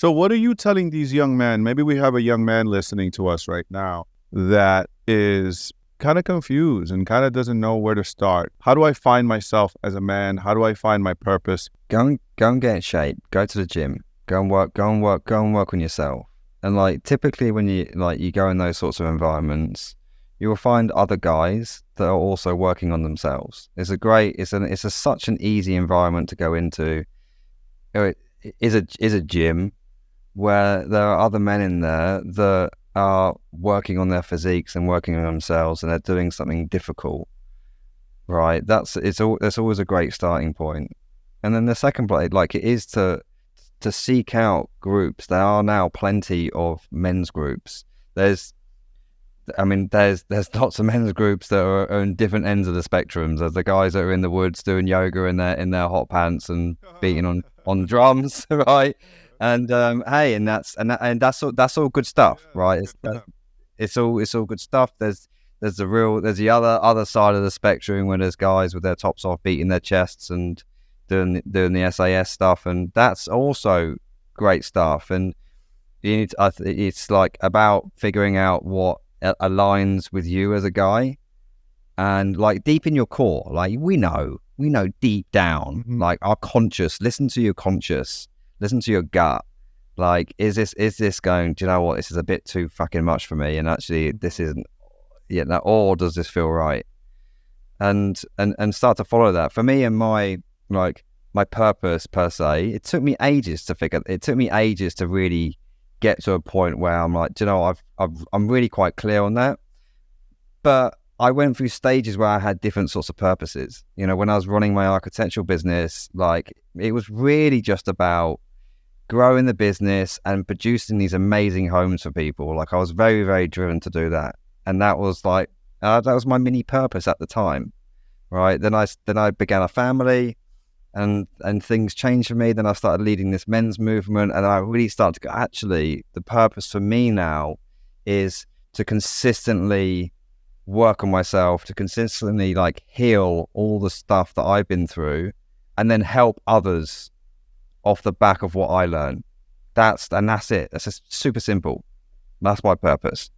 So what are you telling these young men? Maybe we have a young man listening to us right now that is kind of confused and kind of doesn't know where to start. How do I find myself as a man? How do I find my purpose? Go and get in shape. Go to the gym. Go and work on yourself. And like typically when you go in those sorts of environments, you will find other guys that are also working on themselves. It's such an easy environment to go into. It is a gym where there are other men in there that are working on their physiques and working on themselves, and they're doing something difficult, right? That's always a great starting point. And then the second place, like it is to seek out groups. There are now plenty of men's groups. There's lots of men's groups that are on different ends of the spectrum. There's the guys that are in the woods doing yoga in their hot pants and beating on drums, right? And hey, and that's all good stuff, right? It's all good stuff. There's the other side of the spectrum where there's guys with their tops off, beating their chests and doing the SAS stuff, and that's also great stuff. And it's like about figuring out what aligns with you as a guy, and like deep in your core, like we know deep down, like our conscious. Listen to your conscious. Listen to your gut. Like, is this going? Do you know what? This is a bit too fucking much for me, and actually, this isn't. Yeah, or does this feel right? And start to follow that. For me and my purpose per se, it took me ages to really get to a point where I'm like, do you know, I'm really quite clear on that. But I went through stages where I had different sorts of purposes. You know, when I was running my architectural business, like it was really just about growing the business and producing these amazing homes for people. Like I was very, very driven to do that. And that was like, that was my mini purpose at the time, right? Then I began a family, and things changed for me. Then I started leading this men's movement, and I really started to go, actually, the purpose for me now is to consistently work on myself, to consistently like heal all the stuff that I've been through, and then help others off the back of what I learned. That's it. That's just super simple. That's my purpose.